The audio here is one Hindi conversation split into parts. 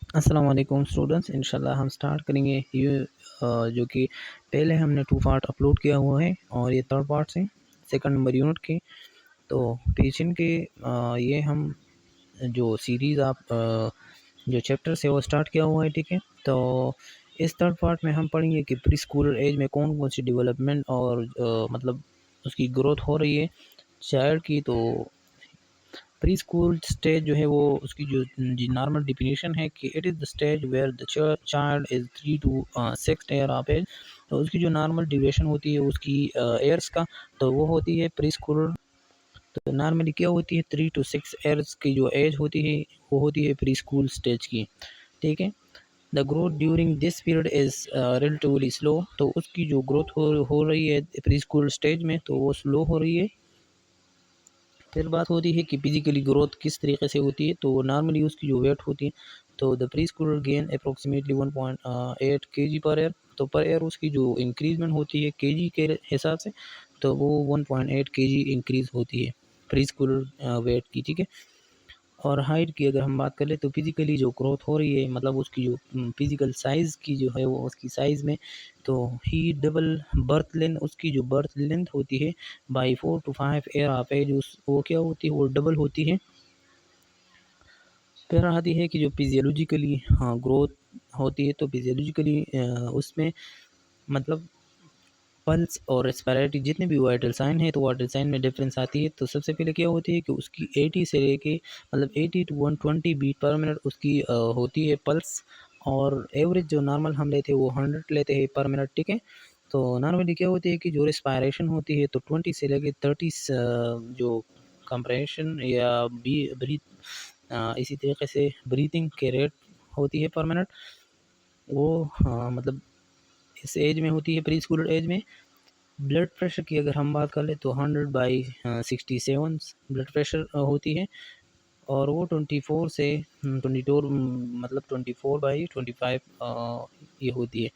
अस्सलाम वालेकुम स्टूडेंट्स, इंशाल्लाह हम स्टार्ट करेंगे ये जो कि पहले हमने 2 पार्ट अपलोड किया हुआ है और ये थर्ड पार्ट है सेकंड नंबर यूनिट के। तो टीचिंग के ये हम जो सीरीज़ आप जो चैप्टर है वो स्टार्ट किया हुआ है, ठीक है। तो इस थर्ड पार्ट में हम पढ़ेंगे कि प्री स्कूल एज में कौन कौन सी डेवलपमेंट और मतलब उसकी ग्रोथ हो रही है चाइल्ड की। तो प्री स्कूल स्टेज जो है वो उसकी जो नॉर्मल डिफिनीशन है कि it is the stage where the child is 3 to 6 year of age. तो उसकी जो नॉर्मल ड्यूरेशन होती है उसकी ईयर्स का, तो वो होती है प्री स्कूल। तो नॉर्मली क्या होती है 3 to 6 ईयर्स की जो एज होती है वो होती है प्री स्कूल स्टेज की, ठीक है। The growth during this period is relatively slow. तो उसकी जो ग्रोथ हो रही है प्री स्कूल स्टेज में तो वो स्लो हो रही है। फिर बात होती है कि फिजिकली ग्रोथ किस तरीके से होती है। तो नॉर्मली उसकी जो वेट होती है, तो the pre Schuler gain approximately 1.8 kg per year. तो पर ईयर उसकी जो इंक्रीजमेंट होती है केजी के हिसाब से, तो वो 1.8 kg इंक्रीज होती है प्री स्कूलर वेट की, ठीक है। और हाइट की अगर हम बात करें तो फिज़िकली जो ग्रोथ हो रही है, मतलब उसकी जो फिज़िकल साइज़ की जो है वो उसकी साइज़ में, तो ही डबल बर्थ लेंथ, उसकी जो बर्थ लेंथ होती है by 4 to 5 year of age, उस वो क्या होती है वो डबल होती है। फिर आती है कि जो फिजियोलॉजिकली हाँ ग्रोथ होती है, तो फिजियोलॉजिकली उसमें मतलब पल्स और रेस्पिरेटरी जितने भी वाइटल साइन है, तो वाइटल साइन में डिफरेंस आती है। तो सबसे पहले क्या होती है कि उसकी 80 से लेके मतलब 80 to 120 बीट पर मिनट उसकी होती है पल्स। और एवरेज जो नॉर्मल हम लेते हैं वो 100 लेते हैं पर मिनट, ठीक है। तो नॉर्मली क्या होती है कि जो रेस्पिरेशन होती है तो 20 से लेके 30 जो कंप्रेशन या बी ब्रीथ इसी तरीके से ब्रीथिंग के रेट होती है पर मिनट। वो हाँ मतलब इस एज में होती है प्री स्कूल एज में। ब्लड प्रेशर की अगर हम बात कर ले तो 100/67 ब्लड प्रेशर होती है। और वो 24 से 22 मतलब 24/25 ये होती है।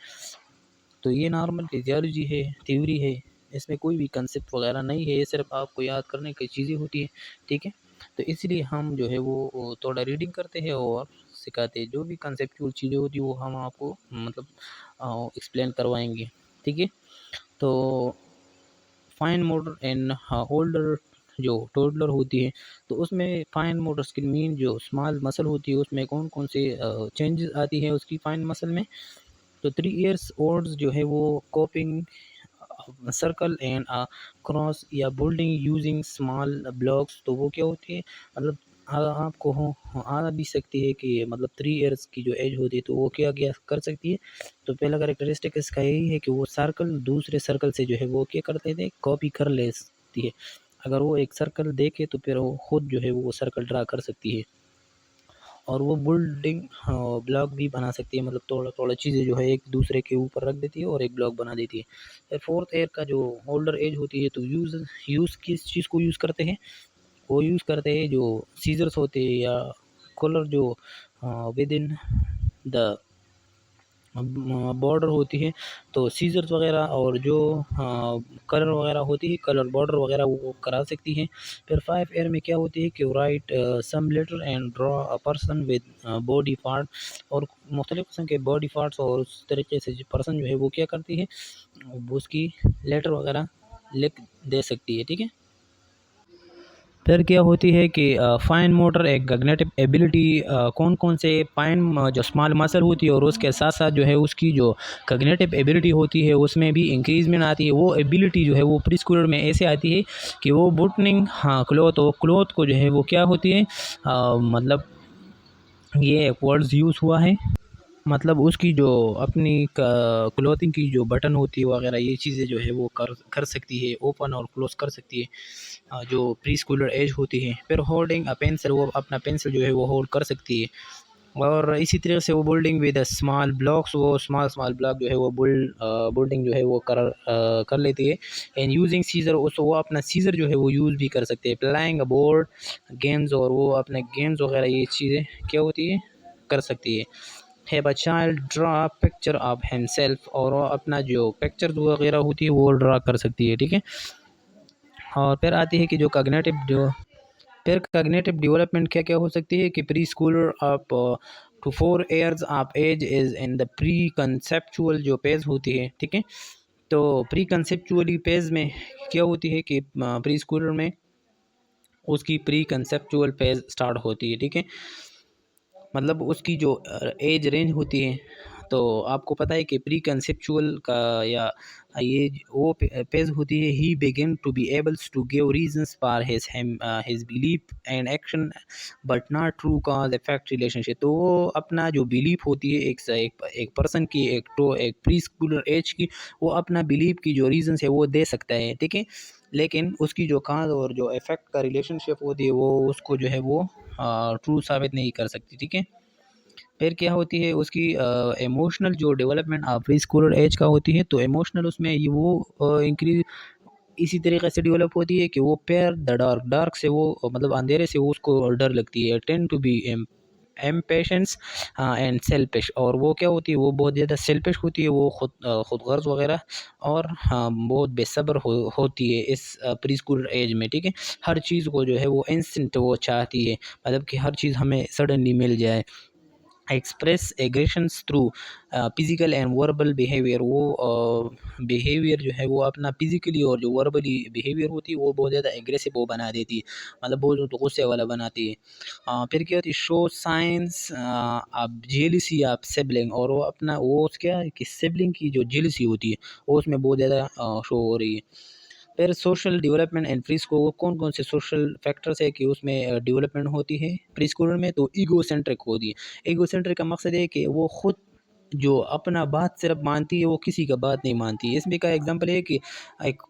तो ये नॉर्मल फिजियोलॉजी है, थ्योरी है, इसमें कोई भी कंसेप्ट वगैरह नहीं है, ये सिर्फ आपको याद करने की चीज़ें होती है, ठीक है। तो इसलिए हम जो है वो थोड़ा रीडिंग करते हैं और सिखाते हैं। जो भी कंसेप्चुअल चीज़ें होती है वो हम आपको मतलब एक्सप्लेन करवाएंगे, ठीक है। तो फाइन मोटर इन ओल्डर जो टोडलर होती है, तो उसमें फाइन मोटर स्किल मीन जो स्मॉल मसल होती है उसमें कौन कौन से चेंजेस आती है उसकी फाइन मसल में। तो 3 इयर्स ओल्ड्स जो है वो कोपिंग सर्कल एंड क्रॉस या बोल्डिंग यूजिंग स्मॉल ब्लॉक्स। तो वो क्या होती है मतलब आपको आ भी सकती है कि मतलब 3 इयर्स की जो एज होती है तो वो क्या क्या कर सकती है। तो पहला करेक्टरिस्टिक इसका यही है कि वो सर्कल दूसरे सर्कल से जो है वो क्या करते थे कॉपी कर लेती है। अगर वो एक सर्कल देखे तो फिर वो खुद जो है वो सर्कल ड्रा कर सकती है। और वो बिल्डिंग ब्लॉक भी बना सकती है, मतलब थोड़ा थोड़ा चीज़ें जो है एक दूसरे के ऊपर रख देती है और एक ब्लॉक बना देती है। फिर फोर्थ ईयर का जो ओल्डर एज होती है तो यूज़ किस चीज़ को यूज़ करते हैं, वो यूज़ करते हैं जो सीजर्स होते हैं या कलर जो विद इन द बॉर्डर होती है। तो सीजर्स वगैरह और जो कलर वगैरह होती है, कलर बॉर्डर वगैरह वो करा सकती है। फिर 5 ईयर में क्या होती है कि write some letter and draw a person with body part. और मुख्तलिफ़ किस्म के बॉडी पार्ट्स और उस तरीके से जो पर्सन जो है वो क्या करती है वो उसकी लेटर वगैरह लिख दे सकती है, ठीक है। फिर क्या होती है कि फाइन मोटर एक कॉग्निटिव एबिलिटी, कौन कौन से फाइन जो स्मॉल मसल होती है और उसके साथ साथ जो है उसकी जो कॉग्निटिव एबिलिटी होती है उसमें भी इंक्रीजमेंट आती है। वो एबिलिटी जो है वो प्री स्कूलर में ऐसे आती है कि वो बुटनिंग हाँ क्लोथ को जो है वो क्या होती है मतलब ये वर्ड्स यूज़ हुआ है, मतलब उसकी जो अपनी क्लोथिंग की जो बटन होती है वगैरह ये चीज़ें जो है वो कर कर सकती है, ओपन और क्लोज कर सकती है जो प्री स्कूलर एज होती है। फिर होल्डिंग अ पेंसिल, वो अपना पेंसिल जो है वो होल्ड कर सकती है। और इसी तरह से वो बुल्डिंग विद स्मॉल ब्लॉक्स, वो स्मॉल स्मॉल ब्लॉक जो है वो बुल्डिंग जो है वो कर लेती है। एंड यूजिंग सीजर, उसको वो अपना सीजर जो है वो यूज़ भी कर सकते हैं। प्लाइंग अ बोर्ड गेम्स, और वो अपने गेम्स वगैरह ये चीज़ें क्या होती है कर सकती है। Have a child draw picture of himself, और वो अपना जो पिक्चर वगैरह होती है वो ड्रा कर सकती है, ठीक है। और फिर आती है कि जो कॉग्निटिव जो फिर कॉग्निटिव डेवलपमेंट क्या क्या हो सकती है कि pre schooler up to 4 years of age is in the pre conceptual जो पेज होती है, ठीक है। तो प्री कंसेप्चुअली पेज में क्या होती है कि प्री स्कूलर में उसकी प्री कंसेप्चुअल पेज स्टार्ट होती है, ठीक है। मतलब उसकी जो एज रेंज होती है, तो आपको पता है कि प्री कंसेप्चुअल का या ये वो पेज होती है, he begin to be ables to give reasons for his belief and action but not true cause effect relationship. तो वो अपना जो बिलीफ होती है एक पर्सन की, एक प्री स्कूलर एज की, वो अपना बिलीफ की जो रीजंस है वो दे सकता है, ठीक है। लेकिन उसकी जो काज और जो इफेक्ट का रिलेशनशिप होती है वो उसको जो है वो ट्रू साबित नहीं कर सकती, ठीक है। फिर क्या होती है उसकी इमोशनल जो डेवलपमेंट प्री स्कूलर एज का होती है, तो इमोशनल उसमें ये वो इंक्रीज इसी तरीके से डेवलप होती है कि वो पेयर द डार्क, डार्क से वो मतलब अंधेरे से वो उसको डर लगती है, tend to be impatient and selfish. और वो क्या होती है, वो बहुत ज़्यादा सेल्फिश होती है, वो खुद गर्ज वगैरह, और हाँ बहुत बेसब्र होती है इस प्री स्कूल एज में, ठीक है। हर चीज़ को जो है वो इंस्टेंट वो चाहती है, मतलब कि हर चीज़ हमें सडनली मिल जाए। Express aggressions through physical and verbal behaviour, वो बिहेवियर जो है वो अपना फिजिकली और जो वर्बली बिहेवियर होती है वो बहुत ज़्यादा एग्रेसिव वो बना देती है, मतलब बहुत तो गुस्से वाला बनाती है। फिर क्या होती है, शो साइंस आप जेलिसी आप सिबलिंग, और वो अपना वो क्या है कि सिबलिंग की जो जेलिसी होती है वो उसमें बहुत ज़्यादा शो हो रही है। फिर social development and pre school, कौन कौन से सोशल फैक्टर्स है कि उसमें डेवलपमेंट होती है प्री स्कूलर में, तो ईगो सेंट्रिक होती है। ईगो सेंट्रिक का मकसद है कि वो खुद जो अपना बात सिर्फ मानती है, वो किसी का बात नहीं मानती है। इसमें का एग्जांपल है कि एक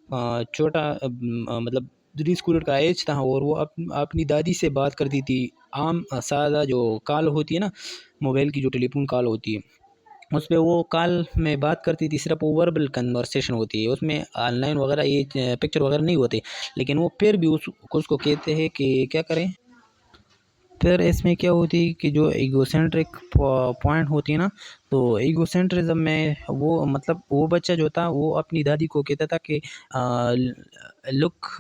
छोटा मतलब प्री स्कूलर का एज था और वो अपनी दादी से बात करती थी, आम सादा जो कॉल होती है ना, मोबाइल की जो टेलीफोन कॉल होती है, उसपे वो कॉल में बात करती थी, सिर्फ वो वर्बल कन्वर्सेशन होती है, उसमें ऑनलाइन वगैरह ये पिक्चर वगैरह नहीं होते। लेकिन वो फिर भी उसको कहते हैं कि क्या करें। फिर इसमें क्या होती है कि जो ईगोसेंट्रिक पॉइंट होती है ना, तो ईगोसेंट्रिज्म में वो मतलब वो बच्चा जो था वो अपनी दादी को कहता था कि look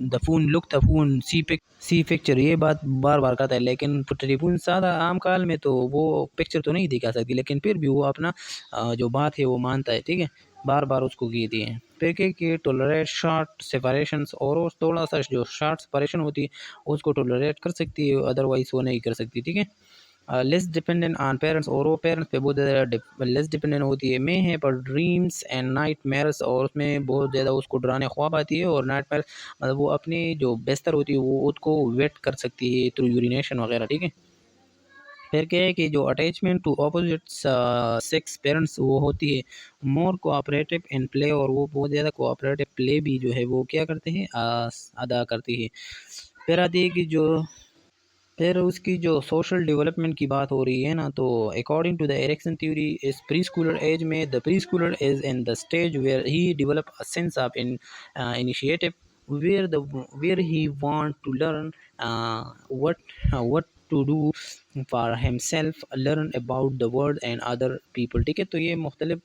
the phone see picture, ये बात बार बार करता है। लेकिन टेलीफोन सादा आम काल में तो वो पिक्चर तो नहीं दिखा सकती, लेकिन फिर भी वो अपना जो बात है वो मानता है, ठीक है। बार बार उसको कहती है। फिर क्या कि टोलरेट शॉर्ट सेपरेशंस, और वो थोड़ा सा जो शॉर्ट सेपरेशन होती है उसको टोलरेट कर सकती है, अदरवाइज वो नहीं कर सकती, ठीक है। लेस डिपेंडेंट ऑन पेरेंट्स, और वो पेरेंट्स पे बहुत ज़्यादा लेस डिपेंडेंट होती है। मे है पर ड्रीम्स एंड नाइट मेयर्स, और उसमें बहुत ज़्यादा उसको डराने ख्वाब आती है, और नाइट मेयर मतलब वो अपनी जो बिस्तर होती है वो उसको वेट कर सकती है थ्रू यूरिनेशन वगैरह, ठीक है। फिर क्या है कि जो attachment to opposite sex parents वो होती है मोर कोऑपरेटिव इन प्ले, और वो बहुत ज़्यादा कोऑपरेटिव प्ले भी जो है वो क्या करते हैं अदा करती है। फिर आती है कि जो फिर उसकी जो सोशल डेवलपमेंट की बात हो रही है ना, तो according to the Erikson theory इस प्री स्कूलर एज में the pre schooler is in the stage where he develop a sense of initiative, where the where he want to learn what to do for himself, learn about the world and other people, ठीक है। तो ये मुख्तलिफ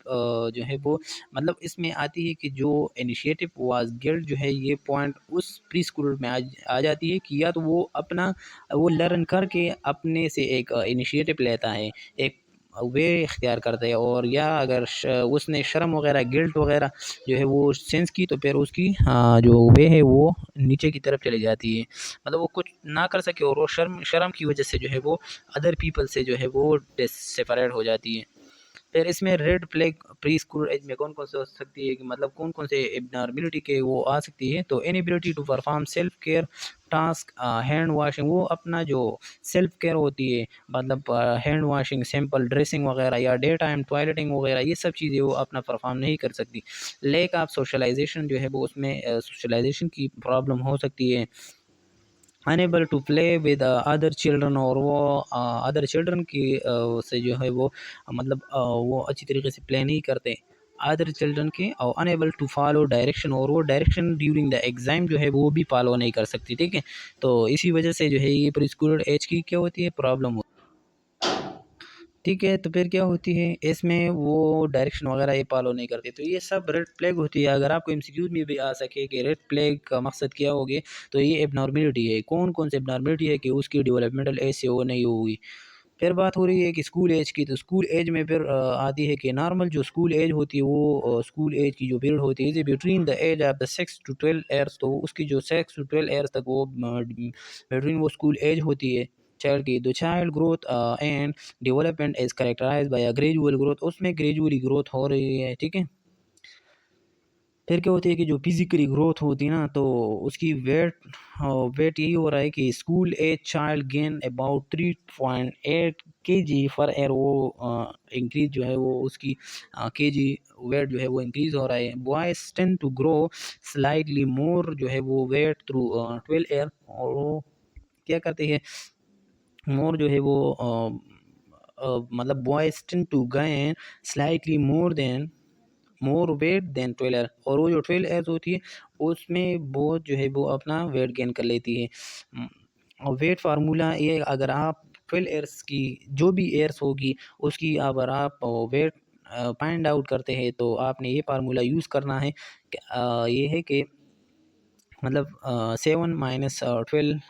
जो है वो मतलब इसमें आती है कि जो इनिशिएटिव वाज गिल्ड जो है, ये पॉइंट उस प्री स्कूलर में आ जाती है कि या तो वो अपना वो लर्न करके अपने से एक इनिशिएटिव लेता है, एक वे इख्तियार करता है, और या अगर उसने शर्म वगैरह गिल्ट वगैरह जो है वो सेंस की, तो फिर उसकी जो वे है वो नीचे की तरफ चली जाती है, मतलब वो कुछ ना कर सके, और वो शर्म शर्म की वजह से जो है वो अदर पीपल से जो है वो सेपरेट हो जाती है। फिर इसमें red flag pre school age में कौन कौन से हो सकती है कि मतलब कौन कौन से एबनॉर्मलिटी के वो आ सकती है, तो inability to perform self care task, hand washing, वो अपना जो सेल्फ केयर होती है, मतलब हैंड वॉशिंग, सिंपल ड्रेसिंग वगैरह, या डे टाइम टॉयलेटिंग वगैरह, ये सब चीज़ें वो अपना परफॉर्म नहीं कर सकती। लेक ऑफ सोशलाइजेशन जो है वो उसमें सोशलाइजेशन की प्रॉब्लम हो सकती है। Unable to play with other children, और वो अदर चिल्ड्रन की से जो है वो मतलब वो अच्छी तरीके से प्ले नहीं करते अदर चिल्ड्रन के, और अनेबल टू फॉलो डायरेक्शन, और वो डायरेक्शन ड्यूरिंग द एग्ज़ाम जो है वो भी फॉलो नहीं कर सकती, ठीक है। तो इसी वजह से जो है ये प्री स्कूल एज की क्या होती है प्रॉब्लम, ठीक है। तो फिर क्या होती है इसमें वो डायरेक्शन वगैरह ये फॉलो नहीं करते, तो ये सब रेड फ्लैग होती है। अगर आपको एमसीक्यूज में भी आ सके कि रेड फ्लैग का मकसद क्या होगी, तो ये एबनॉर्मलिटी है, कौन कौन से एबनॉर्मलिटी है कि उसकी डेवलपमेंटल एज से वो नहीं होगी। फिर बात हो रही है कि स्कूल एज की, तो स्कूल एज में फिर आती है कि नॉर्मल जो स्कूल एज होती है वो स्कूल एज की जो पीरियड होती है between the age of the 6 to 12 years, तो उसकी जो 6 to 12 ईयर्स तक वो बिटवीन वो स्कूल एज होती है चाइल्ड की। The child growth and development is characterize by a gradual growth, उसमें ग्रेजुअली ग्रोथ हो रही है, ठीक है। फिर क्या होती है कि जो फिजिकली ग्रोथ होती है ना, तो उसकी वेट यही हो रहा है कि school age child gain about 3.8 kg per year, वो इंक्रीज जो है वो उसकी केजी वेट जो है वो इंक्रीज हो रहा है। Boys tend to grow slightly more जो है वो वेट थ्रू 12 ईयर, और वो क्या करते हैं मोर जो है वो मतलब boys tend to gain slightly more weight than 12 year, और वो जो 12 ईयर्स होती है उसमें बहुत जो है वो अपना वेट गेन कर लेती है। और वेट फार्मूला ये, अगर आप 12 ईयर्स की जो भी ईयर्स होगी उसकी अगर आप वेट फाइंड आउट करते हैं तो आपने ये फार्मूला यूज़ करना है ये है कि मतलब 7 - 12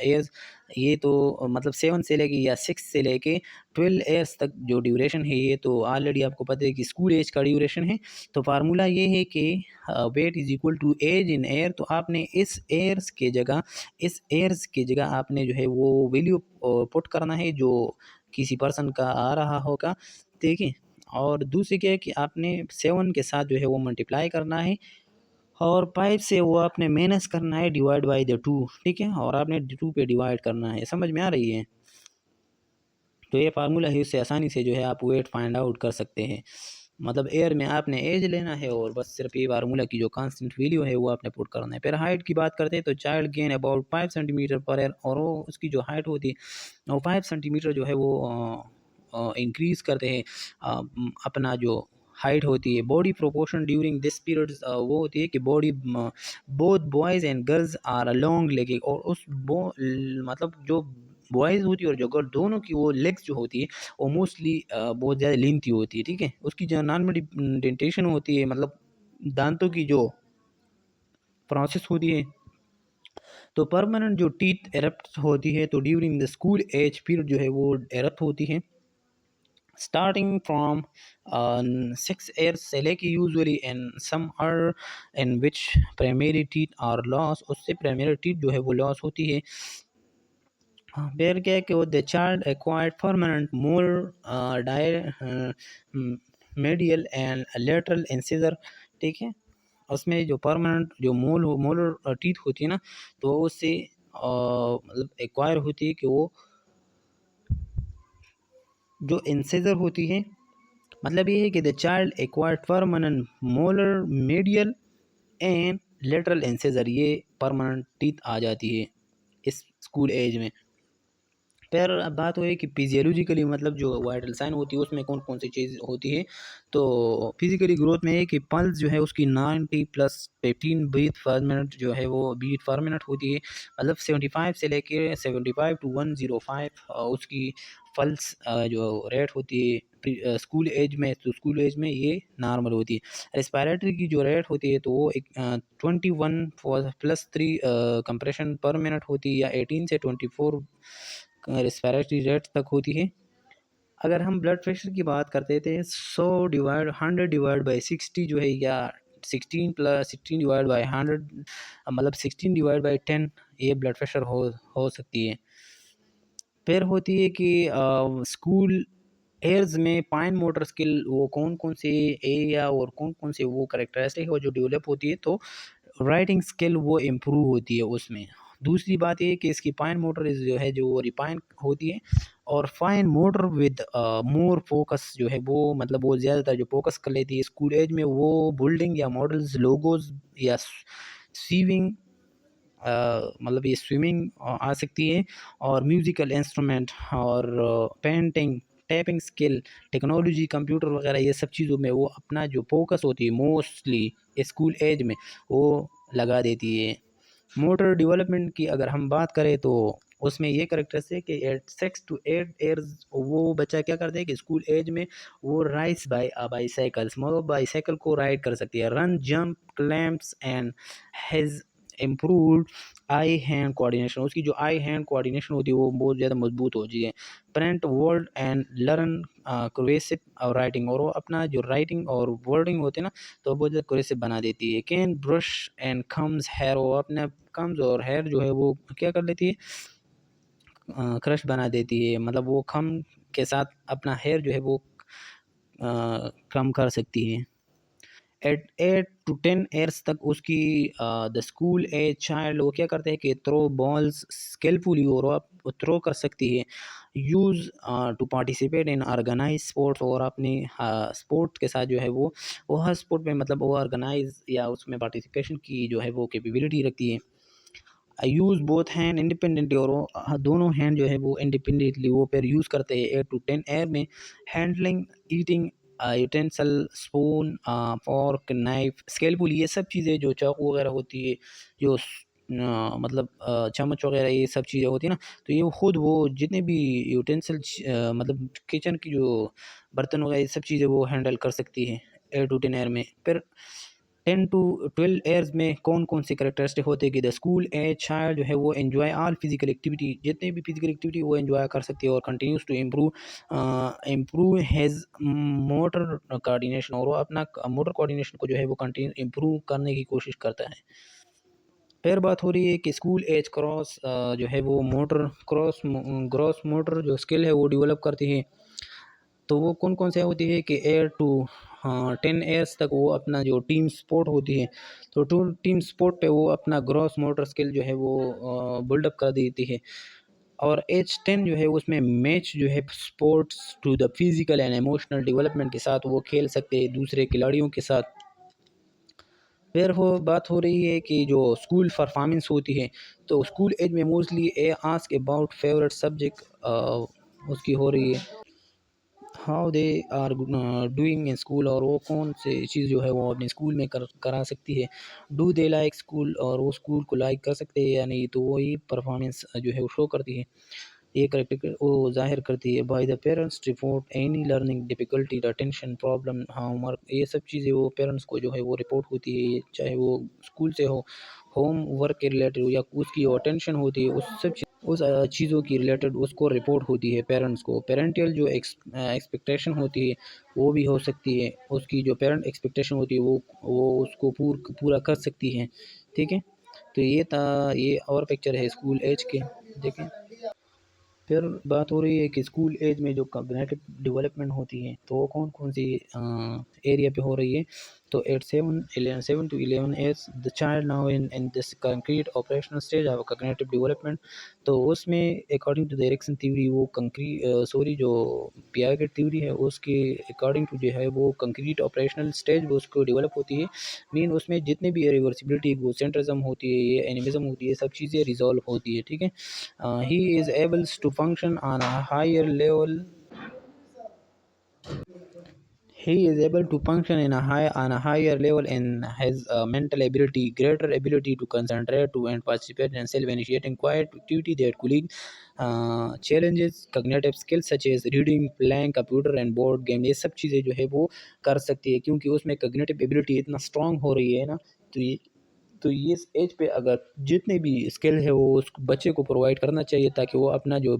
ईयर्स, ये तो मतलब 7 से लेके या 6 से लेके 12 ईयर्स तक जो ड्यूरेशन है, ये तो ऑलरेडी आपको पता है कि स्कूल एज का ड्यूरेशन है। तो फार्मूला ये है कि weight is equal to age in year, तो आपने इस एयर्स के जगह आपने जो है वो वैल्यू पुट करना है जो किसी पर्सन का आ रहा होगा, ठीक है। और दूसरी क्या है कि आपने 7 के साथ जो है वो मल्टीप्लाई करना है, और 5 से वो आपने माइनस करना है डिवाइड बाय द 2, ठीक है, और आपने 2 पे डिवाइड करना है। समझ में आ रही है? तो ये फार्मूला है, इससे आसानी से जो है आप वेट फाइंड आउट कर सकते हैं। मतलब एयर में आपने एज लेना है और बस सिर्फ ये फार्मूला की जो कांस्टेंट वैल्यू है वो आपने पुट करना है। फिर हाइट की बात करते हैं तो child gain about 5 centimetre per year, और वो उसकी जो हाइट होती है वो 5 सेंटीमीटर जो है वो इंक्रीज़ करते हैं अपना जो हाइट होती है। Body proportion during this period वो होती है कि body both boys and girls are long leg, और उस मतलब जो बॉयज़ होती है और जो गर्ल दोनों की वो लेग्स जो होती है वो मोस्टली बहुत ज़्यादा लेंथी होती है, ठीक है। उसकी जो नॉर्मल डेंटेशन होती है, मतलब दांतों की जो प्रोसेस होती है, तो परमानेंट जो टीथ एरप्ट होती है तो during the school age period जो है वो एरप्ट होती है starting from 6 years से लेके usually in some are in which primary teeth are loss, उससे प्राइमरी टीथ जो है वो लॉस होती है। फिर क्या है कि वो the child acquired permanent more medial and lateral incisor, ठीक है। उसमें जो परमानेंट जो मोलर टीथ होती है ना, तो उससे मतलब एक्वायर होती है कि वो जो इंसिजर होती है, मतलब ये है कि the child acquired permanent molar medial and lateral incisor, ये परमानेंट टीथ आ जाती है इस स्कूल एज में। फिर अब बात हुई कि फिजियोलॉजिकली मतलब जो वाइटल साइन होती है उसमें कौन कौन सी चीज़ होती है। तो फिजिकली ग्रोथ में है कि पल्स जो है उसकी 90+15 बीट पर मिनट जो है वो बीट पर मिनट होती है, मतलब 75 से लेके 75 to 105 उसकी पल्स जो रेट होती है स्कूल एज में, तो स्कूल एज में ये नॉर्मल होती है। रेस्पिरेटरी की जो रेट होती है तो वो 21+3 कंप्रेशन पर मिनट होती है, या 18 से 24 रेस्पिरेटरी रेट तक होती है। अगर हम ब्लड प्रेशर की बात करते थे 100/100/60 जो है, या 16+16/100, मतलब 16/10 ये ब्लड प्रेशर हो सकती है। फिर होती है कि स्कूल एयर्स में फाइन मोटर स्किल वो कौन कौन से एरिया और कौन कौन से वो करेक्टरिस्टिक है वो जो डेवलप होती है, तो राइटिंग स्किल वो इम्प्रूव होती है उसमें। दूसरी बात ये कि इसकी फाइन मोटर जो है जो रिफाइन होती है, और fine motor with more focus जो है वो मतलब वो ज़्यादातर जो फोकस कर लेती है स्कूल एज में, वो बिल्डिंग या मॉडल्स लोगोज या सीविंग मतलब ये स्विमिंग आ सकती है, और म्यूज़िकल इंस्ट्रूमेंट और painting tapping skill technology computer वगैरह ये सब चीज़ों में वो अपना जो फोकस होती है मोस्टली स्कूल एज में वो लगा देती है। मोटर डेवलपमेंट की अगर हम बात करें तो उसमें ये करेक्टर्स है कि एट 6 to 8 ईयर्स वो बच्चा क्या करता है कि स्कूल एज में वो राइड्स बाईसाइकिल्स, मतलब बाईसाइकिल को राइड कर सकती है, run jump clamps and has improved I hand coordination, उसकी जो आई हैंड कोऑर्डिनेशन होती है वो बहुत ज़्यादा मजबूत होती है। प्रिंट वर्ड एंड लर्न क्रेसिव और राइटिंग, और वो अपना जो राइटिंग और वर्डिंग होती है ना, तो वो बहुत ज़्यादा क्रेसिव बना देती है। Can brush and comes here, वो अपने कम्स और हेयर जो है वो क्या कर लेती है, क्रश बना देती है, मतलब वो खम के साथ अपना हेयर जो है वो कम कर सकती है। एट 8 to 10 ईयर्स तक उसकी द स्कूल एज चाइल्ड वो क्या करते हैं कि थ्रो बॉल्स स्किलफुली, और वो थ्रो कर सकती है। Use to participate in organize sports, और अपनी स्पोर्ट के साथ जो है वो हर स्पोर्ट में मतलब वो ऑर्गेनाइज या उसमें पार्टिसिपेशन की जो है वो कैपेबिलिटी रखती है। यूज़ बोथ हैंड इंडिपेंडेंटली, और वो दोनों हैंड जो है वो इंडिपेंडेंटली वो पैर यूज़ करते हैं। 8 to 10 ईयर में handling eating utensil spoon fork knife skilful, ये सब चीज़ें जो चाकू वगैरह होती है, जो मतलब चम्मच वगैरह ये सब चीज़ें होती है ना, तो ये खुद वो जितने भी यूटेंसल मतलब किचन की जो बर्तन वगैरह ये सब चीज़ें वो हैंडल कर सकती है 8 to 10 ईयर में। फिर 10 to 12 ईयर्स में कौन कौन से करेक्टरिस्टिक होते हैं कि द स्कूल एज चाइल्ड जो है वो एंजॉय ऑल फिजिकल एक्टिविटी, जितने भी फिजिकल एक्टिविटी वो एंजॉय कर सकती है, और continues to improve has motor coordination, और वो अपना मोटर कोऑर्डिनेशन को जो है वो कंटिन्यू इम्प्रूव करने की कोशिश करता है। फिर बात हो रही है कि स्कूल एज क्रॉस जो है वो मोटर क्रॉस ग्रॉस मोटर जो स्किल है वो डेवलप करती है। तो वो कौन-कौन से होती है कि 8 टू 10 ईयर्स तक वो अपना जो टीम स्पोर्ट होती है, तो टीम स्पोर्ट पे वो अपना ग्रॉस मोटर स्किल जो है वो बिल्डअप कर देती है। और एज 10 जो है उसमें मैच जो है sports to the physical and emotional development के साथ वो खेल सकते हैं दूसरे खिलाड़ियों के साथ। फिर हो बात हो रही है कि जो स्कूल परफॉर्मेंस होती है, तो स्कूल एज में mostly a ask about favourite subject उसकी हो रही है, how they are doing in school, और वो कौन से चीज़ जो है वो अपने स्कूल में करा सकती है। डू दे लाइक स्कूल, और वो स्कूल को लाइक कर सकते हैं या नहीं, तो वही परफॉर्मेंस जो है वो शो करती है। ये करेक्टर वो ज़ाहिर करती है। By the parents report any learning difficulty attention problem homework, ये सब चीज़ें वो पेरेंट्स को जो है वो रिपोर्ट होती है, चाहे वो स्कूल से हो, होम वर्क के रिलेटेड हो, या उसकी जो अटेंशन होती है उस सब उस चीज़ों की रिलेटेड उसको रिपोर्ट होती है पेरेंट्स को। पेरेंटियल जो एक्सपेक्टेशन होती है वो भी हो सकती है, उसकी जो पेरेंट एक्सपेक्टेशन होती है वो उसको पूरा कर सकती है। ठीक है, तो ये था, ये और पिक्चर है स्कूल एज के, देखें। फिर बात हो रही है कि स्कूल एज में जो कॉग्निटिव डेवलपमेंट होती है, तो वो कौन कौन सी एरिया पे हो रही है। तो at 7 to 11 years the child now in this concrete operational stage of cognitive development, तो उसमें अकॉर्डिंग टू डायरेक्शन थ्योरी वो कंक्रीट सॉरी जो पियागेट थ्योरी है उसके अकॉर्डिंग टू जो है वो कंक्रीट ऑपरेशनल स्टेज वो उसको डेवलप होती है। मीन उसमें जितने भी रिवर्सिबिलिटी गोसेंट्रिज्म होती है, ये एनिमिज्म होती है, सब चीज़ें रिजॉल्व होती है। ठीक है, he is able to function on a higher level. He is able to function in a high on a higher level in his mental ability, greater ability to concentrate to and participate in self-initiating quiet activity that colleague challenges cognitive skills such as reading, playing computer and board game, ये सब चीज़ें जो है वो कर सकती है, क्योंकि उसमें cognitive ability इतना strong हो रही है ना। तो ये इस एज पे अगर जितने भी स्किल है वो उस बच्चे को प्रोवाइड करना चाहिए, ताकि वो अपना जो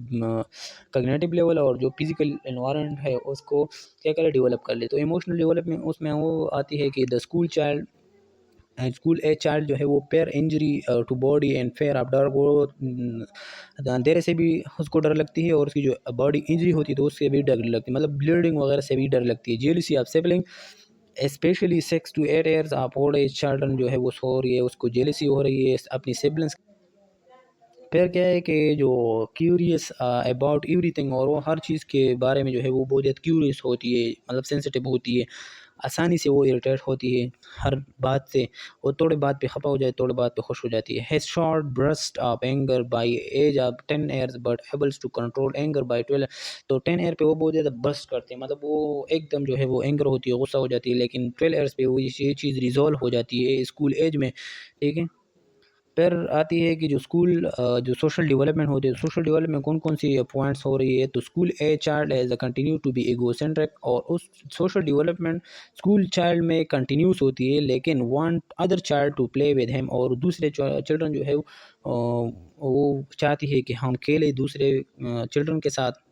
कॉग्निटिव लेवल और जो फिजिकल एनवायरनमेंट है उसको क्या करे, डेवलप कर ले। तो इमोशनल डेवलपमेंट उसमें वो आती है कि द स्कूल एज चाइल्ड जो है वो fear injury to body and fear of डर, वो अंधेरे से भी उसको डर लगती है, और उसकी जो बॉडी इंजरी होती है तो उससे भी डर लगती है, मतलब ब्लीडिंग वगैरह से भी डर लगती है। Jealousy of sibling specially 6 to 8 years आप ओल्ड एज चिल्ड्रन जो है वो सो रही है, उसको जेलसी हो रही है अपनी सिबलिंग्स। फिर क्या है कि जो क्यूरियस अबाउट एवरीथिंग, और वो हर चीज़ के बारे में जो है वो बहुत ज़्यादा क्यूरियस होती है, मतलब सेंसिटिव होती है, आसानी से वो इरिटेट होती है हर बात से, वो थोड़े बात पे खफा हो जाए, थोड़े बात पे खुश हो जाती है। Has short burst of anger by age of 10 years but ables to control anger by 12। तो 10 ईयर पे वो बहुत ज़्यादा बर्स्ट करते हैं, मतलब वो एकदम जो है वो एंगर होती है, गुस्सा हो जाती है, लेकिन 12 ईयर्स पे वो ये चीज़ रिजॉल्व हो जाती है स्कूल एज में। ठीक है, फिर आती है कि जो स्कूल जो सोशल डेवलपमेंट होती है, सोशल डेवलपमेंट कौन कौन सी पॉइंट्स हो रही है। तो school a child age a continue to be egocentric, और उस सोशल डेवलपमेंट स्कूल चाइल्ड में कंटिन्यूस होती है, लेकिन want other child to play with him, और दूसरे चिल्ड्रन जो है वो चाहती है कि हम खेले दूसरे चिल्ड्रन के साथ।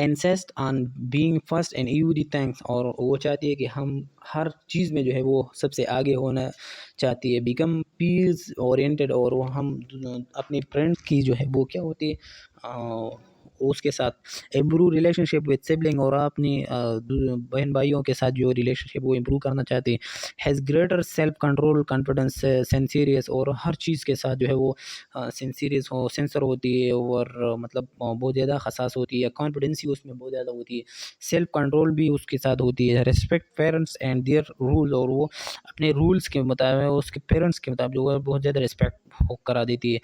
Insist on being first in everything, और वो चाहती है कि हम हर चीज़ में जो है वो सबसे आगे होना चाहती है। बिकम पीस ओरिएंटेड, और वो हम अपने फ्रेंड्स की जो है वो क्या होती है उसके साथ इम्प्रूव रिलेशनशिप विद सिबलिंग, और अपनी बहन भाइयों के साथ जो रिलेशनशिप वो इम्प्रूव करना चाहते हैं। Has greater self control confidence censorious, और हर चीज़ के साथ जो है वो सेंसीरियस हो सेंसर होती है, और मतलब बहुत ज़्यादा हसास होती है, कॉन्फिडेंसी उसमें बहुत ज़्यादा होती है, सेल्फ कंट्रोल भी उसके साथ होती है। Respect parents and their rule, और वो अपने रूल्स के मुताबिक उसके पेरेंट्स के मुताबिक जो है बहुत ज़्यादा रिस्पेक्ट करा देती है।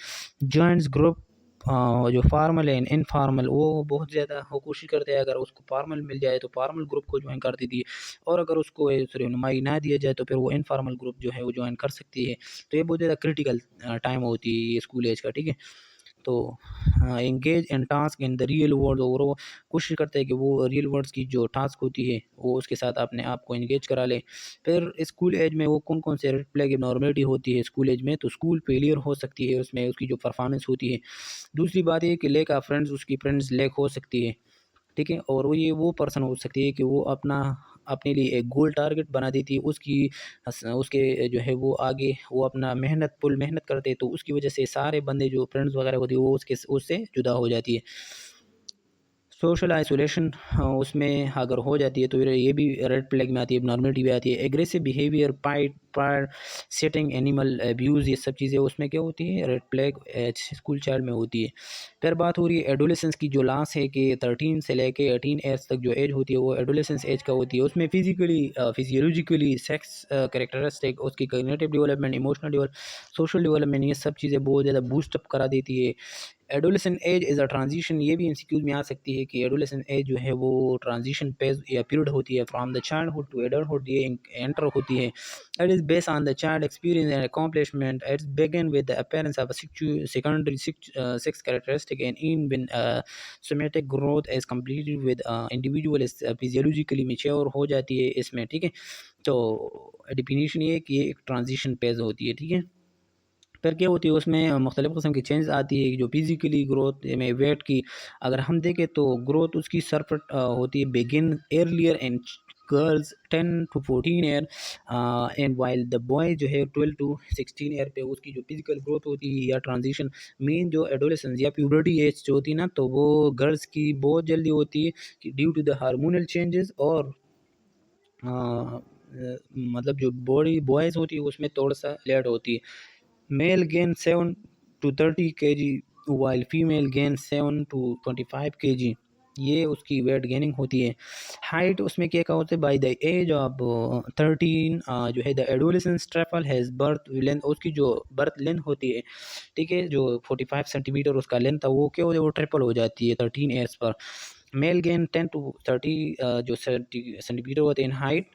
जॉइंट्स ग्रुप जो फार्मल एंड इनफार्मल, वो बहुत ज़्यादा वो कोशिश करते हैं अगर उसको फार्मल मिल जाए तो फार्मल ग्रुप को ज्वाइन कर देती है, और अगर उसको रहनुमाई ना दिया जाए तो फिर वो इनफार्मल ग्रुप जो है वो ज्वाइन कर सकती है। तो ये बहुत ज़्यादा क्रिटिकल टाइम होती है ये स्कूल एज का, ठीक है। तो engage in task in the real world, और वो कोशिश करते हैं कि वो रियल वर्ल्ड्स की जो टास्क होती है वो उसके साथ अपने आप को एंगेज करा ले। फिर स्कूल एज में वो कौन कौन से रेड फ्लैग नॉर्मेलिटी होती है स्कूल एज में। तो स्कूल फेलियर हो सकती है उसमें, उसकी जो परफॉर्मेंस होती है। दूसरी बात ये कि लेक ऑफ फ्रेंड्स, उसकी फ्रेंड्स लेक हो सकती है, ठीक है। और वो पर्सन हो सकती है कि वो अपने लिए एक गोल टारगेट बना देती है, उसके जो है वो आगे वो अपना मेहनत करते हैं, तो उसकी वजह से सारे बंदे जो फ्रेंड्स वगैरह होती है वो उससे जुदा हो जाती है। सोशल आइसोलेशन उसमें अगर हो जाती है तो ये भी रेड फ्लैग में आती है, नॉर्मलिटी भी आती है। एग्रेसिव बिहेवियर, पार सेटिंग, एनिमल अब्यूज़, ये सब चीज़ें उसमें क्या होती है, रेड फ्लैग स्कूल चाइल्ड में होती है। फिर बात हो रही है एडोलेसेंस की, जो लास्ट है कि 13 से लेके 18 एज तक जो एज होती है वो एडोलेसेंस एज का होती है। उसमें फिजिकली फिजियोलॉजिकली सेक्स कैरेक्टरिस्टिक, उसकी cognitive development, emotional development, social development, ये सब चीज़ें बहुत ज़्यादा बूस्टअप करा देती है। Adolescent age is a transition, ये भी एमसीक्यूज में आ सकती है कि एडोलेसेंट एज जो है वो ट्रांजिशन फेज या पीरियड होती है from the childhood to adulthood, ये एंटर होती है। It is based on the child experience and accomplishment. Its begin with the appearance of secondary six characteristic, and in when somatic growth is completed with individual is physiologically mature हो जाती है इसमें, ठीक है। तो डिफिनीशन ये है कि ये एक ट्रांजिशन फेज होती है, ठीक है। फिर क्या होती है उसमें मुख्तलिफ़ किस्म की चेंज आती है जो फिज़िकली ग्रोथ में वेट की अगर हम देखें तो ग्रोथ उसकी सरफट होती है begin earlier and girls 10 to 14 year, and while the boy जो है 12 to 16 ईयर पे उसकी जो फिजिकल ग्रोथ होती है या ट्रांजिशन मेन जो एडोलेसेंस या प्यूबर्टी एज जो होती है ना, तो वो गर्ल्स की बहुत जल्दी होती है कि due to the hormonal changes, और मतलब जो बॉडी बॉयज़ होती है उसमें थोड़ा सा लेट होती है। Male gain 7 to 30 kg while female gain 7 to 25 kg, ये उसकी वेट गेनिंग होती है। हाइट उसमें क्या कहा होता है बाय द एज ऑफ 13 जो है the adolescence truffle has birth length, उसकी जो बर्थ लेंथ होती है, ठीक है, जो 45 सेंटीमीटर उसका लेंथ था वो क्या होता है वो ट्रिपल हो जाती है 13 ईयर्स पर। मेल गेन 10 to 30 जो सेंटीमीटर होते हैं इन हाइट,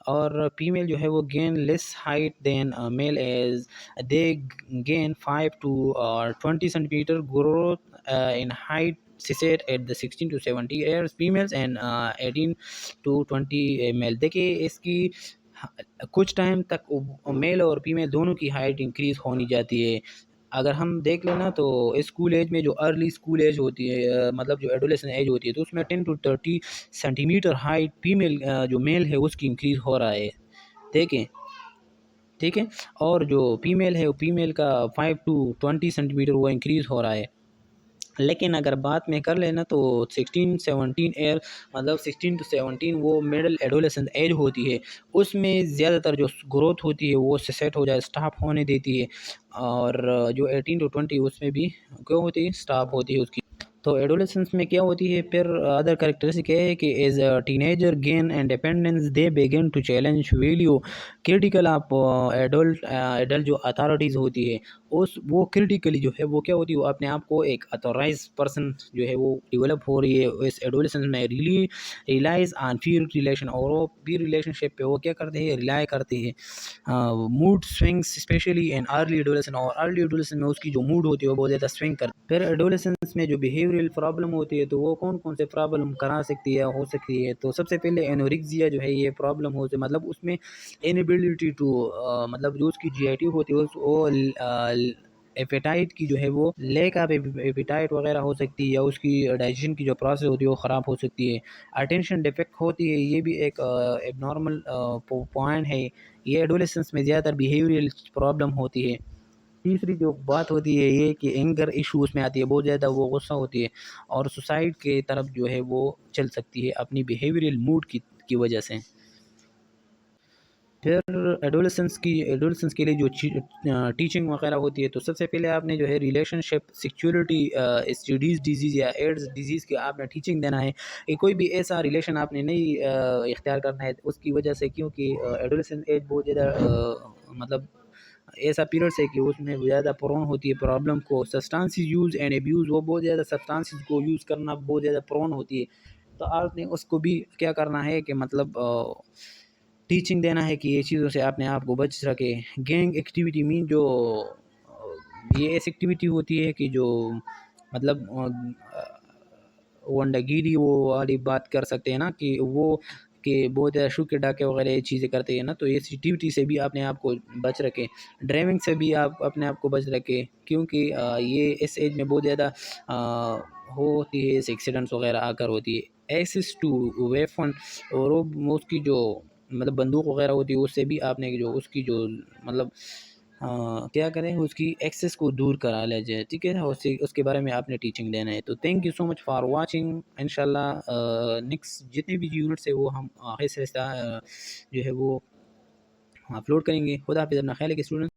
और फीमेल जो है वो gain less height than male as they gain 5 to 20 centimeter growth in height set at the 16 to 70 years females and 18 to 20 male। देखिए इसकी कुछ टाइम तक मेल और फीमेल दोनों की हाइट इंक्रीज होनी जाती है। अगर हम देख लेना तो स्कूल एज में जो अर्ली स्कूल एज होती है मतलब जो एडोलेसेंट एज होती है तो उसमें 10 to 30 सेंटीमीटर हाइट फीमेल जो मेल है उसकी इंक्रीज हो रहा है, देखें, ठीक है। और जो फीमेल है वो फीमेल का 5 to 20 सेंटीमीटर वो इंक्रीज़ हो रहा है। लेकिन अगर बात में कर लेना तो 16-17 ईयर मतलब 16 to 17 वो मिडल एडोलेसेंस एज होती है, उसमें ज़्यादातर जो ग्रोथ होती है वो सेट हो जाए स्टॉप होने देती है, और जो 18 to 20 उसमें भी क्या होती है स्टॉप होती है उसकी। तो एडोलेसेंस में क्या होती है फिर अदर कैरेक्टरिस्टिक है कि as a teenager gain independence they begin to challenge value critical of adult जो अथॉरिटीज़ होती है वो क्रिटिकली जो है वो क्या होती है, वो अपने आप को एक अथोराइज पर्सन जो है वो डेवलप हो रही है इस एडोलेसेंस में, रिली रिलाइज ऑन पीयर रिलेशन, और वो पीयर रिलेशनशिप पे वो क्या करते हैं, रिलाई करते हैं। Mood swings specially in early adolescence, और अर्ली एडोलेसेंस में उसकी जो मूड होती है वो बहुत ज़्यादा स्विंग करती है। फिर एडोलेसेंस में जो बिहेवियरल प्रॉब्लम होती है तो वो कौन कौन से प्रॉब्लम करा सकती है, हो सकती है, तो सबसे पहले एनोरेक्सिया जो है ये प्रॉब्लम होती है, मतलब उसमें इनएबिलिटी टू मतलब जो उसकी जीआईटी होती है वो एपेटाइट की जो है वो लैक ऑफ एपेटाइट वगैरह हो सकती है, या उसकी डाइजेशन की जो प्रोसेस होती है वो ख़राब हो सकती है। अटेंशन डिफेक्ट होती है, ये भी एक एबनॉर्मल पॉइंट है। ये एडोलेसेंस में ज़्यादातर बिहेवियरल प्रॉब्लम होती है। तीसरी जो बात होती है ये कि एंगर इशूज़ में आती है, बहुत ज़्यादा वो गुस्सा होती है और सुसाइड के तरफ जो है वो चल सकती है अपनी बिहेवियरल मूड की वजह से। फिर एडोलेसेंस के लिए जो टीचिंग वगैरह होती है, तो सबसे पहले आपने जो है रिलेशनशिप सिक्योरिटी स्टडीज़ डिजीज़ या एड्स डिजीज़ की आपने टीचिंग देना है कि कोई भी ऐसा रिलेशन आपने नहीं इख्तियार करना है उसकी वजह से, क्योंकि एडोलेसेंस एज बहुत ज़्यादा मतलब ऐसा पीरियड्स है कि उसमें ज़्यादा प्रोन होती है प्रॉब्लम को। सब्सटेंसेस यूज़ एंड अब्यूज़, वो बहुत ज़्यादा सब्सटेंसेस को यूज़ करना बहुत ज़्यादा प्रोन होती है, तो आपने उसको भी क्या करना है कि मतलब टीचिंग देना है कि ये चीज़ों से अपने आप को बच सके। गैंग एक्टिविटी मीन जो ये ऐसी एक्टिविटी होती है कि जो मतलब वंडागिरी वो वाली बात कर सकते हैं ना, कि वो कि बहुत ज़्यादा शू के डाके वगैरह ये चीज़ें करते हैं ना, तो ये एक्टिविटी से भी अपने आप को बच रखें। ड्राइविंग से भी आप अपने आप को बच रखें, क्योंकि ये इस एज में बहुत ज़्यादा होती है, एक्सीडेंट्स वगैरह आकर होती है। एक्सेस टू वेपन, और वो उसकी जो मतलब बंदूक वगैरह होती है उससे भी आपने जो उसकी जो मतलब क्या करें, उसकी एक्सेस को दूर करा लिया जाए, ठीक है, उससे उसके बारे में आपने टीचिंग देना है। तो thank you so much for watching. इंशाल्लाह नेक्स्ट जितने भी यूनिट्स है वो हम आहिस्ता आहिस्ता जो है वो अपलोड करेंगे। खुदा हाफिज़, अपना ख्याल रखिए स्टूडेंट।